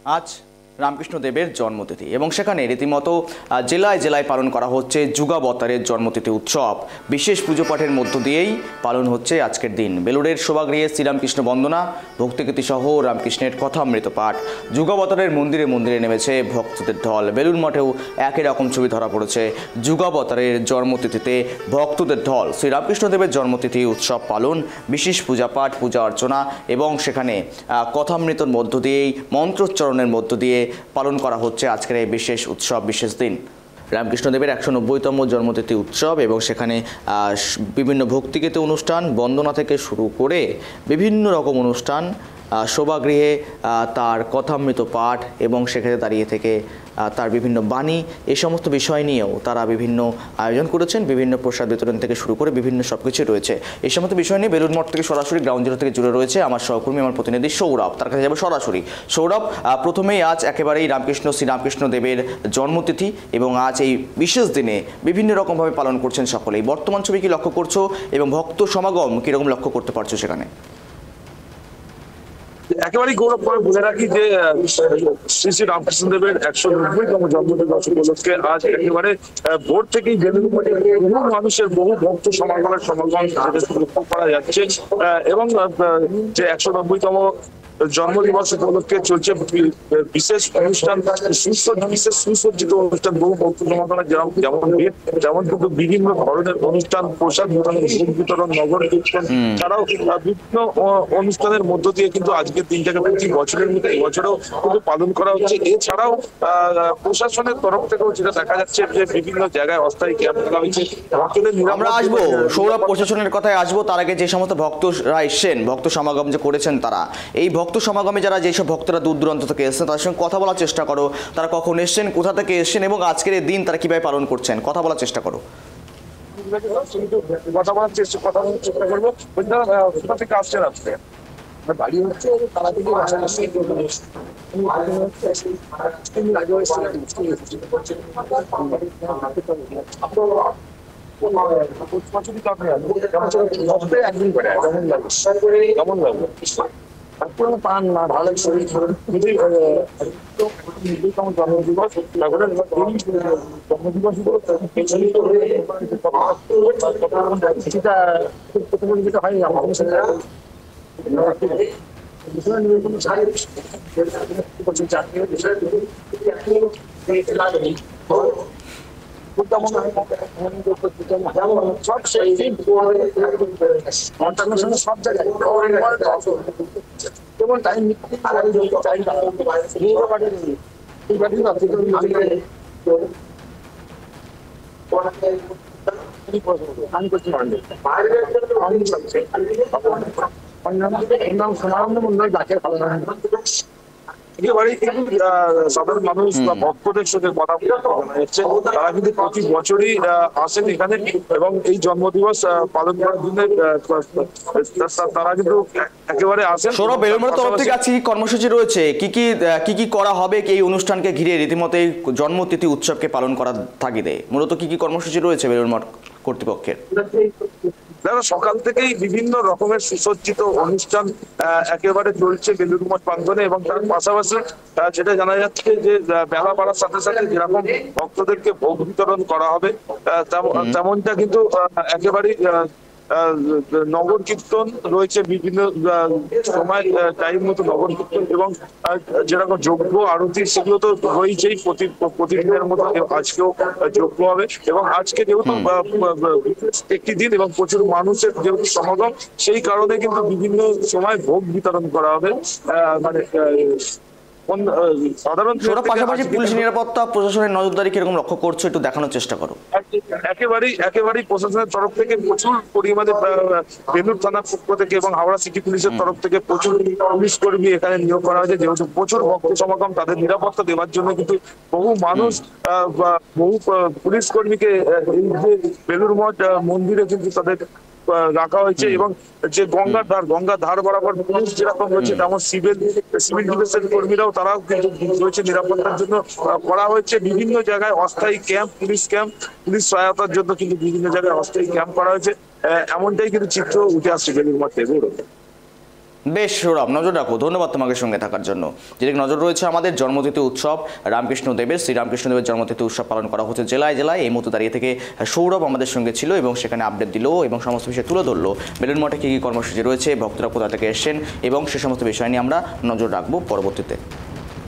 আজ রামকৃষ্ণ দেবের জন্মতিথি এবং সেখানে রীতিমতো জেলায় জেলায় পালন করা হচ্ছে যুগাবতারের জন্মতিথি উৎসব। বিশেষ পুজো পাঠের মধ্য দিয়েই পালন হচ্ছে আজকের দিন। বেলুড়ের শোভাগৃহে শ্রীরামকৃষ্ণ বন্দনা, ভক্তিগীতি সহ রামকৃষ্ণের কথামৃত পাঠ। যুগাবতারের মন্দিরে মন্দিরে নেমেছে ভক্তদের ঢল। বেলুড় মঠেও একই রকম ছবি ধরা পড়েছে। যুগাবতারের জন্মতিথিতে ভক্তদের ঢল। শ্রীরামকৃষ্ণ দেবের জন্মতিথি উৎসব পালন, বিশেষ পূজা পাঠ, পূজা অর্চনা এবং সেখানে কথামৃতর মধ্য দিয়েই, মন্ত্রোচ্চারণের মধ্য দিয়ে পালন করা হচ্ছে আজকের এই বিশেষ উৎসব, বিশেষ দিন। রামকৃষ্ণদেবের 190তম জন্মতিথি উৎসব এবং সেখানে বিভিন্ন ভক্তিগীতি অনুষ্ঠান, বন্দনা থেকে শুরু করে বিভিন্ন রকম অনুষ্ঠান, শোভাগৃহে তার কথামৃত পাঠ এবং সেখানে দাঁড়িয়ে থেকে তার বিভিন্ন বাণী, এই সমস্ত বিষয় নিয়েও তারা বিভিন্ন আয়োজন করেছেন। বিভিন্ন প্রসাদ বিতরণ থেকে শুরু করে বিভিন্ন সব কিছু রয়েছে। এই সমস্ত বিষয় নিয়ে বেলুড় মঠ থেকে সরাসরি গ্রাউন্ড জিরো থেকে জুড়ে রয়েছে আমার সহকর্মী, আমার প্রতিনিধি সৌরভ। তার কাছে যাবো সরাসরি। সৌরভ, প্রথমেই আজ একেবারেই শ্রীরামকৃষ্ণ দেবের জন্মতিথি এবং আজ এই বিশেষ দিনে বিভিন্ন রকমভাবে পালন করছেন সকলেই। বর্তমান ছবি কি লক্ষ্য করছো এবং ভক্ত সমাগম কীরকম লক্ষ্য করতে পারছো সেখানে? একেবারেই গৌরব করে বলে রাখি যে শ্রী শ্রী রামকৃষ্ণ দেবের 190তম জন্মদিবস উপলক্ষে আজ একেবারে ভোর থেকেই বেলুড় মঠে বহু মানুষের, বহু ভক্ত সমাগম লক্ষ্য করা যাচ্ছে এবং যে 190তম জন্মদিবস উপলক্ষে চলছে বিশেষ অনুষ্ঠান, বিশেষ সুসজ্জিত অনুষ্ঠান, বহু ভক্ত সমাগম যেমন কিন্তু বিভিন্ন ধরনের অনুষ্ঠান, প্রসাদ বিতরণ, নগর কীর্তন ছাড়াও বিভিন্ন অনুষ্ঠানের মধ্য দিয়ে কিন্তু আজকের দিনটাকে প্রতি বছরের মধ্যে এবছরও কিন্তু পালন করা হচ্ছে। এছাড়াও প্রশাসনের তরফ থেকেও যেটা দেখা যাচ্ছে যে বিভিন্ন জায়গায় অস্থায়ী ক্যাম্প করা হয়েছে। আমরা আসবো সৌরভ, প্রশাসনের কথায় আসবো। তার আগে যে সমস্ত ভক্তরা এসছেন, ভক্ত সমাগম যে করেছেন, তারা এই ভক্ত সমাগমে যারা যেসব ভক্তরা দূর দূরান্ত থেকে এসেছেন তাদের সঙ্গে কথা বলার চেষ্টা করো। তারা কখন এসছেন, কোথা থেকে এসছেন এবং আজকের এই দিন তারা কিভাবে পালন করছেন, কথা বলার চেষ্টা করো। কথা বলার চেষ্টা করবো। কোথা থেকে আসছেন আজকে? বাড়ি হচ্ছে তারা থেকে একদিন করে কেমন লাগবে? পান না ভালো শরীর জন্মদিবস যেটা হয় আমাদের সাথে সব জায়গায় যেমন টাইম সমারম্ভ মন্ডল ডাকে সাধারণ মানুষ বা ভক্তদের সাথে কথা হচ্ছে। তারা কিন্তু প্রতি বছরই আসেন এখানে এবং এই জন্মদিবস পালন করার জন্য তারা কিন্তু একেবারে আসেন। সৌরভ, বেলুড় মঠের তরফ থেকে আজকে কর্মসূচি রয়েছে, কি কি করা হবে এই অনুষ্ঠানকে ঘিরে, রীতিমতো এই জন্মতিথি উৎসবকে পালন করার তাগিদে মূলত কি কর্মসূচি রয়েছে বেলুড় মঠ কর্তৃপক্ষের? সকাল থেকেই বিভিন্ন রকমের সুসজ্জিত অনুষ্ঠান একেবারে চলছে বেলুড় মঠ প্রাঙ্গণে এবং তার পাশাপাশি যেটা জানা যাচ্ছে যে বেলা বাড়ার সাথে সাথে যেরকম ভক্তদেরকে ভোগ বিতরণ করা হবে তেমনটা কিন্তু একেবারেই নগর কীর্তন রয়েছে, বিভিন্ন সময় টাইম মতো নগর কীর্তন এবং যেরকম যজ্ঞ আরতি সেগুলো তো রয়েছেই প্রতিদিনের মতো আজকেও যজ্ঞ হবে এবং আজকে যেহেতু একটি দিন এবং প্রচুর মানুষের যেহেতু সমাগম, সেই কারণে কিন্তু বিভিন্ন সময় ভোগ বিতরণ করা হবে। মানে পাশাপাশি পুলিশ নিরাপত্তা, প্রশাসনের নজরদারি কিরকম লক্ষ্য করছো একটু দেখানোর চেষ্টা করো। একেবারেই প্রশাসনের তরফ থেকে প্রচুর পরিমাণে বেলুড় থানার পক্ষ থেকে এবং হাওড়া সিটি পুলিশের তরফ থেকে প্রচুর পুলিশ কর্মী এখানে নিয়োগ করা হয়েছে। যেহেতু প্রচুর ভক্ত সমাগম, তাদের নিরাপত্তা দেওয়ার জন্য কিন্তু বহু মানুষ বা বহু পুলিশ কর্মীকে এই যে বেলুড় মঠ মন্দিরে কিন্তু তাদের রাখা হয়েছে এবং যে গঙ্গার ধার বরাবর পুলিশ যেরকম রয়েছে তেমন সিভিল ডিফেন্সের কর্মীরাও তারাও কিন্তু রয়েছে নিরাপত্তার জন্য করা হয়েছে। বিভিন্ন জায়গায় অস্থায়ী ক্যাম্প, পুলিশ সহায়তার জন্য কিন্তু বিভিন্ন জায়গায় অস্থায়ী ক্যাম্প করা হয়েছে। এমনটাই কিন্তু চিত্র উঠে আসছে বেলুড় মঠ থেকে। বেশ সৌরভ, নজর রাখো। ধন্যবাদ তোমাকে সঙ্গে থাকার জন্য। যেদিকে নজর রয়েছে আমাদের জন্মতিথি উৎসব রামকৃষ্ণদেবের, শ্রীরামকৃষ্ণদেবের জন্মতিথি উৎসব পালন করা হচ্ছে জেলায় জেলায়। এই মুহূর্তে দাঁড়িয়ে থেকে সৌরভ আমাদের সঙ্গে ছিল এবং সেখানে আপডেট দিল এবং সমস্ত বিষয় তুলে ধরলো। বেলুড় মঠে কী কী কর্মসূচি রয়েছে, ভক্তরা কোথা থেকে এসছেন এবং সে সমস্ত বিষয় নিয়ে আমরা নজর রাখবো পরবর্তীতে।